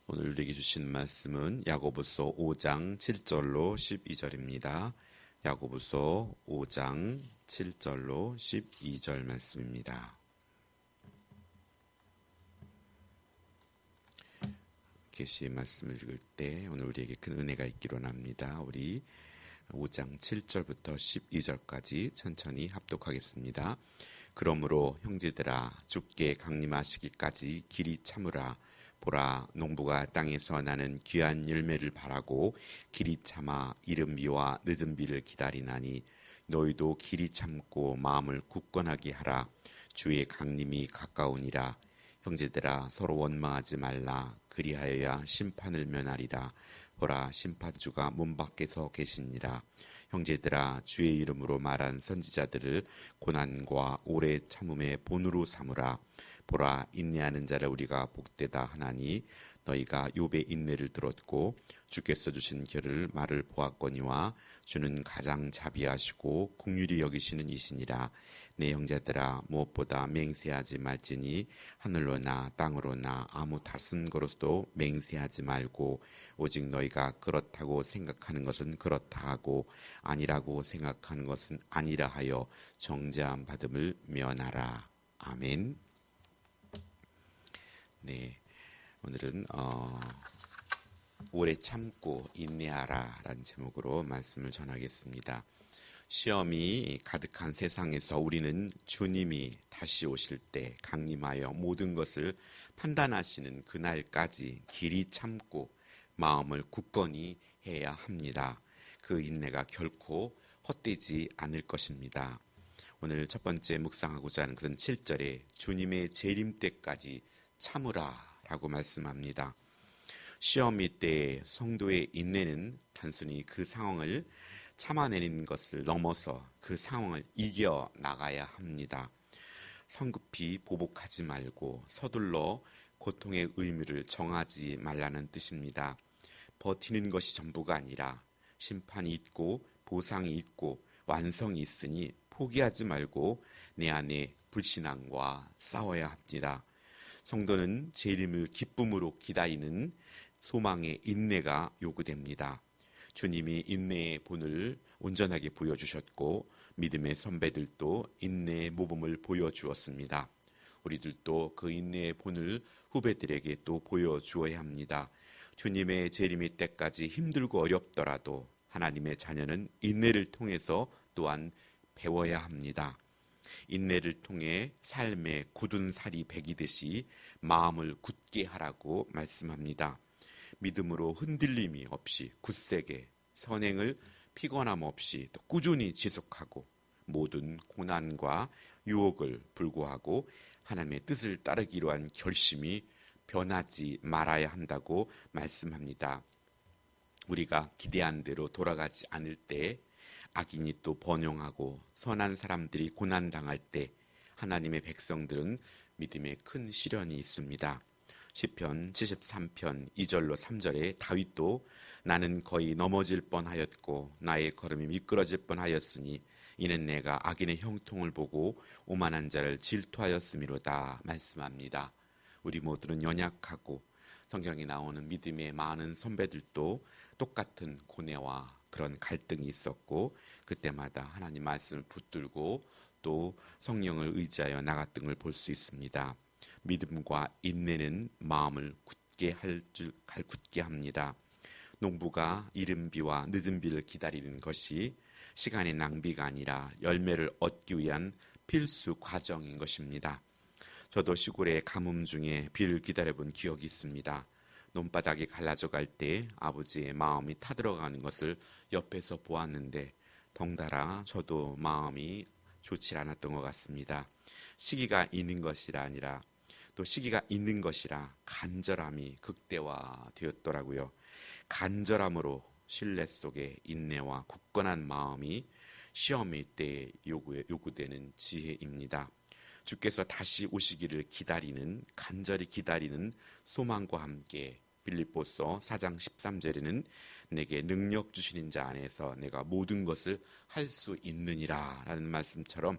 오늘 우리에게 주신 말씀은 야고보서 5장 7절로 12절입니다. 야고보서 5장 7절로 12절 말씀입니다. 계시의 말씀을 읽을 때 오늘 우리에게 큰 은혜가 있기로 합니다. 우리 5장 7절부터 12절까지 천천히 합독하겠습니다. 그러므로 형제들아 주께 강림하시기까지 길이 참으라. 보라, 농부가 땅에서 나는 귀한 열매를 바라고 길이 참아 이른 비와 늦은 비를 기다리나니 너희도 길이 참고 마음을 굳건하게 하라. 주의 강림이 가까우니라. 형제들아 서로 원망하지 말라. 그리하여야 심판을 면하리라. 보라, 심판주가 문 밖에서 계시니라. 형제들아 주의 이름으로 말한 선지자들을 고난과 오래 참음의 본으로 삼으라. 보라, 인내하는 자를 우리가 복되다 하나니 너희가 욥의 인내를 들었고 주께서 주신 결을 말을 보았거니와 주는 가장 자비하시고 긍휼히 여기시는 이시니라. 내 형제들아 무엇보다 맹세하지 말지니 하늘로나 땅으로나 아무 다른 것으로도 맹세하지 말고 오직 너희가 그렇다고 생각하는 것은 그렇다 하고 아니라고 생각하는 것은 아니라 하여 정죄함 받음을 면하라. 아멘. 네, 오늘은 오래 참고 인내하라 라는 제목으로 말씀을 전하겠습니다. 시험이 가득한 세상에서 우리는 주님이 다시 오실 때 강림하여 모든 것을 판단하시는 그날까지 길이 참고 마음을 굳건히 해야 합니다. 그 인내가 결코 헛되지 않을 것입니다. 오늘 첫 번째 묵상하고자 하는 것은 7절에 주님의 재림 때까지 참으라 라고 말씀합니다. 시험이 때 성도의 인내는 단순히 그 상황을 참아내는 것을 넘어서 그 상황을 이겨 나가야 합니다. 성급히 보복하지 말고 서둘러 고통의 의미를 정하지 말라는 뜻입니다. 버티는 것이 전부가 아니라 심판이 있고 보상이 있고 완성이 있으니 포기하지 말고 내 안에 불신앙과 싸워야 합니다. 성도는 재림을 기쁨으로 기다리는 소망의 인내가 요구됩니다. 주님이 인내의 본을 온전하게 보여주셨고 믿음의 선배들도 인내의 모범을 보여주었습니다. 우리들도 그 인내의 본을 후배들에게 또 보여주어야 합니다. 주님의 재림의 때까지 힘들고 어렵더라도 하나님의 자녀는 인내를 통해서 또한 배워야 합니다. 인내를 통해 삶의 굳은 살이 배기듯이 마음을 굳게 하라고 말씀합니다. 믿음으로 흔들림이 없이 굳세게 선행을 피곤함 없이 또 꾸준히 지속하고 모든 고난과 유혹을 불구하고 하나님의 뜻을 따르기로 한 결심이 변하지 말아야 한다고 말씀합니다. 우리가 기대한 대로 돌아가지 않을 때 악인이 또 번영하고 선한 사람들이 고난당할 때 하나님의 백성들은 믿음에 큰 시련이 있습니다. 시편 73편 2절로 3절에 다윗도 나는 거의 넘어질 뻔하였고 나의 걸음이 미끄러질 뻔하였으니 이는 내가 악인의 형통을 보고 오만한 자를 질투하였음이로다 말씀합니다. 우리 모두는 연약하고 성경에 나오는 믿음의 많은 선배들도 똑같은 고뇌와 그런 갈등이 있었고 그때마다 하나님 말씀을 붙들고 또 성령을 의지하여 나갔던 걸 볼 수 있습니다. 믿음과 인내는 마음을 굳게 합니다. 농부가 이른 비와 늦은 비를 기다리는 것이 시간의 낭비가 아니라 열매를 얻기 위한 필수 과정인 것입니다. 저도 시골의 가뭄 중에 비를 기다려본 기억이 있습니다. 논바닥이 갈라져 갈 때 아버지의 마음이 타들어가는 것을 옆에서 보았는데 덩달아 저도 마음이 좋지 않았던 것 같습니다. 시기가 있는 것이라 아니라 또 시기가 있는 것이라 간절함이 극대화되었더라고요. 간절함으로 신뢰 속에 인내와 굳건한 마음이 시험일 때 요구되는 지혜입니다. 주께서 다시 오시기를 기다리는 간절히 기다리는 소망과 함께 빌립보서 4장 13절에는 내게 능력 주시는 자 안에서 내가 모든 것을 할 수 있느니라 라는 말씀처럼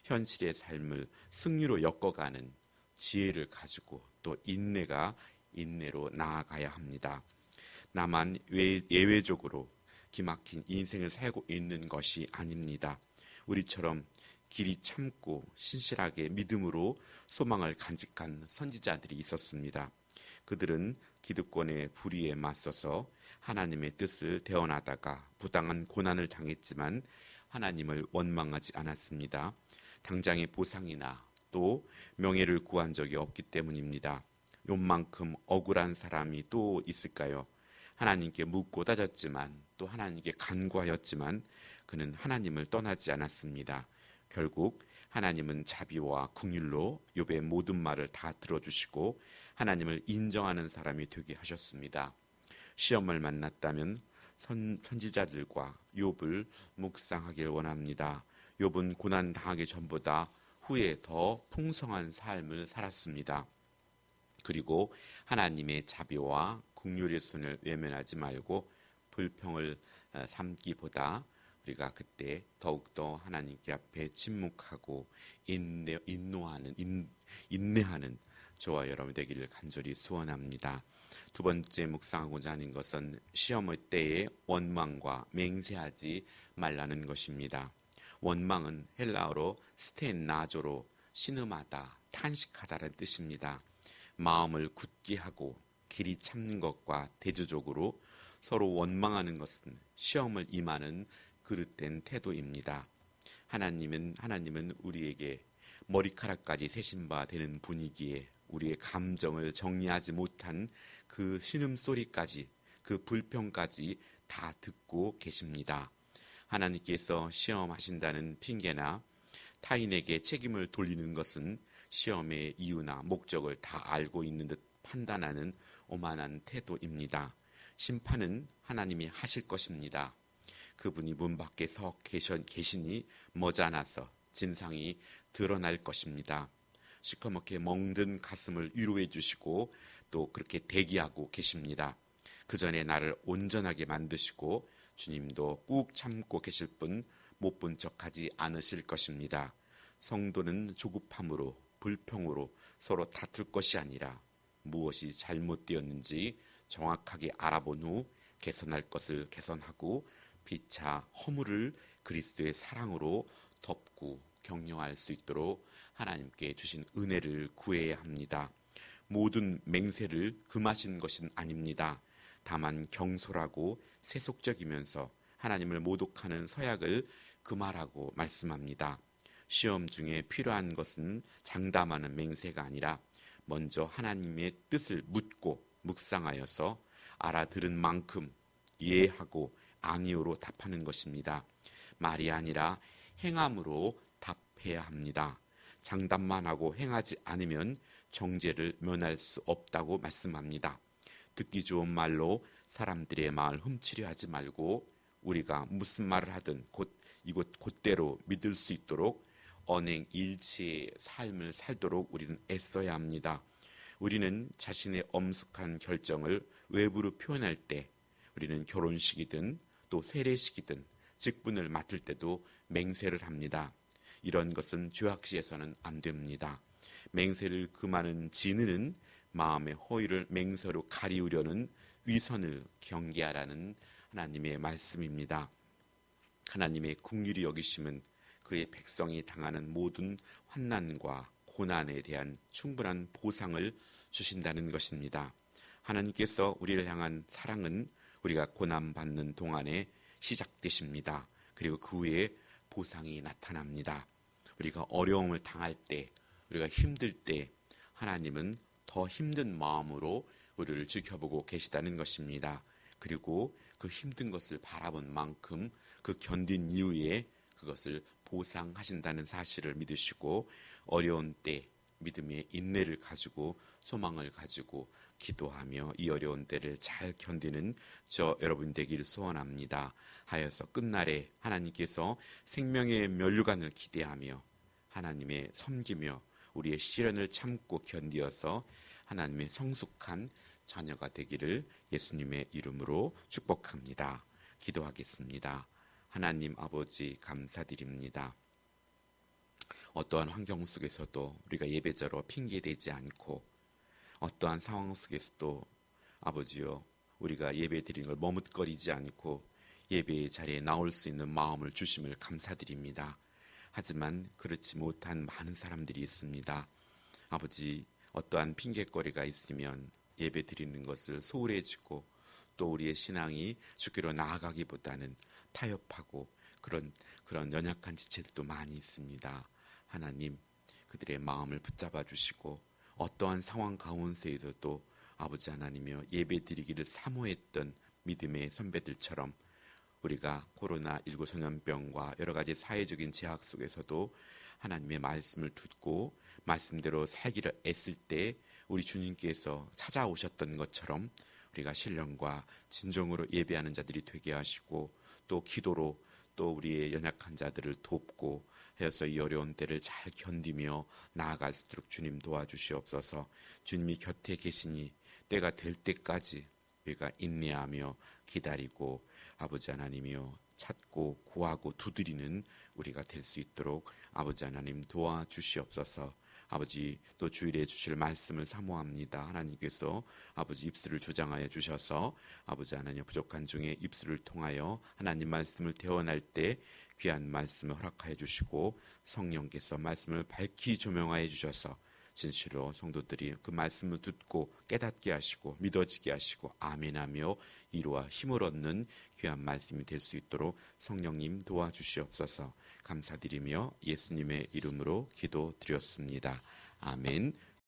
현실의 삶을 승리로 엮어가는 지혜를 가지고 또 인내가 인내로 나아가야 합니다. 나만 예외적으로 기막힌 인생을 살고 있는 것이 아닙니다. 우리처럼 길이 참고 신실하게 믿음으로 소망을 간직한 선지자들이 있었습니다. 그들은 기득권의 불의에 맞서서 하나님의 뜻을 대언하다가 부당한 고난을 당했지만 하나님을 원망하지 않았습니다. 당장의 보상이나 또 명예를 구한 적이 없기 때문입니다. 요만큼 억울한 사람이 또 있을까요? 하나님께 묻고 따졌지만 또 하나님께 간구하였지만 그는 하나님을 떠나지 않았습니다. 결국 하나님은 자비와 긍휼로 욥의 모든 말을 다 들어주시고 하나님을 인정하는 사람이 되게 하셨습니다. 시험을 만났다면 선지자들과 욥을 묵상하길 원합니다. 욥은 고난 당하기 전보다 후에 더 풍성한 삶을 살았습니다. 그리고 하나님의 자비와 긍휼의 손을 외면하지 말고 불평을 삼기보다 우리가 그때 더욱더 하나님께 앞에 침묵하고 인내하는 저와 여러분 되기를 간절히 소원합니다. 두 번째 묵상하고자 하는 것은 시험의 때에 원망과 맹세하지 말라는 것입니다. 원망은 헬라어로 스텐나조로 신음하다, 탄식하다라는 뜻입니다. 마음을 굳게 하고 길이 참는 것과 대조적으로 서로 원망하는 것은 시험을 임하는 그릇된 태도입니다. 하나님은 우리에게 머리카락까지 세신 바 되는 분위기에 우리의 감정을 정리하지 못한 그 신음소리까지, 그 불평까지 다 듣고 계십니다. 하나님께서 시험하신다는 핑계나 타인에게 책임을 돌리는 것은 시험의 이유나 목적을 다 알고 있는 듯 판단하는 오만한 태도입니다. 심판은 하나님이 하실 것입니다. 그분이 문 밖에 서 계시니 머지않아서 진상이 드러날 것입니다. 시커멓게 멍든 가슴을 위로해 주시고 또 그렇게 대기하고 계십니다. 그 전에 나를 온전하게 만드시고 주님도 꾹 참고 계실 뿐 못 본 척하지 않으실 것입니다. 성도는 조급함으로 불평으로 서로 다툴 것이 아니라 무엇이 잘못되었는지 정확하게 알아본 후 개선할 것을 개선하고 피차 허물을 그리스도의 사랑으로 덮고 격려할 수 있도록 하나님께 주신 은혜를 구해야 합니다. 모든 맹세를 금하신 것은 아닙니다. 다만 경솔하고 세속적이면서 하나님을 모독하는 서약을 금하라고 말씀합니다. 시험 중에 필요한 것은 장담하는 맹세가 아니라 먼저 하나님의 뜻을 묻고 묵상하여서 알아들은 만큼 이해하고 아니오로 답하는 것입니다. 말이 아니라 행함으로 답해야 합니다. 장담만 하고 행하지 않으면 정죄를 면할 수 없다고 말씀합니다. 듣기 좋은 말로 사람들의 마음을 훔치려 하지 말고 우리가 무슨 말을 하든 이곳 곧대로 믿을 수 있도록 언행 일치의 삶을 살도록 우리는 애써야 합니다. 우리는 자신의 엄숙한 결정을 외부로 표현할 때 우리는 결혼식이든 또 세례식이든 직분을 맡을 때도 맹세를 합니다. 이런 것은 죄악시에서는 안 됩니다. 맹세를 금하는 진의는 마음의 허위를 맹세로 가리우려는 위선을 경계하라는 하나님의 말씀입니다. 하나님의 긍휼히 여기심은 그의 백성이 당하는 모든 환난과 고난에 대한 충분한 보상을 주신다는 것입니다. 하나님께서 우리를 향한 사랑은 우리가 고난받는 동안에 시작되십니다. 그리고 그 후에 보상이 나타납니다. 우리가 어려움을 당할 때, 우리가 힘들 때 하나님은 더 힘든 마음으로 우리를 지켜보고 계시다는 것입니다. 그리고 그 힘든 것을 바라본 만큼 그 견딘 이후에 그것을 보상하신다는 사실을 믿으시고 어려운 때 믿음의 인내를 가지고 소망을 가지고 기도하며 이 어려운 때를 잘 견디는 저 여러분 되기를 소원합니다. 하여서 끝날에 하나님께서 생명의 면류관을 기대하며 하나님의 섬기며 우리의 시련을 참고 견디어서 하나님의 성숙한 자녀가 되기를 예수님의 이름으로 축복합니다. 기도하겠습니다. 하나님 아버지 감사드립니다. 어떠한 환경 속에서도 우리가 예배자로 핑계대지 않고 어떠한 상황 속에서도 아버지요, 우리가 예배 드리는 걸 머뭇거리지 않고 예배의 자리에 나올 수 있는 마음을 주심을 감사드립니다. 하지만 그렇지 못한 많은 사람들이 있습니다. 아버지, 어떠한 핑계거리가 있으면 예배 드리는 것을 소홀해지고 또 우리의 신앙이 주께로 나아가기보다는 타협하고 그런 연약한 지체들도 많이 있습니다. 하나님, 그들의 마음을 붙잡아 주시고 어떠한 상황 가운데에서도 아버지 하나님이여 예배 드리기를 사모했던 믿음의 선배들처럼 우리가 코로나19 전염병과 여러 가지 사회적인 제약 속에서도 하나님의 말씀을 듣고 말씀대로 살기를 애쓸 때 우리 주님께서 찾아오셨던 것처럼 우리가 신령과 진정으로 예배하는 자들이 되게 하시고 또 기도로 또 우리의 연약한 자들을 돕고 하여서 이 어려운 때를 잘 견디며 나아갈 수 있도록 주님 도와주시옵소서. 주님이 곁에 계시니 때가 될 때까지 우리가 인내하며 기다리고 아버지 하나님이여 찾고 구하고 두드리는 우리가 될 수 있도록 아버지 하나님 도와주시옵소서. 아버지, 또 주일에 주실 말씀을 사모합니다. 하나님께서 아버지 입술을 조장하여 주셔서 아버지 하나님 부족한 중에 입술을 통하여 하나님 말씀을 대언할 때 귀한 말씀을 허락하여 주시고 성령께서 말씀을 밝히 조명하여 주셔서 진실로 성도들이 그 말씀을 듣고 깨닫게 하시고 믿어지게 하시고 아멘하며 이루와 힘을 얻는 귀한 말씀이 될 수 있도록 성령님 도와주시옵소서. 감사드리며 예수님의 이름으로 기도드렸습니다. 아멘.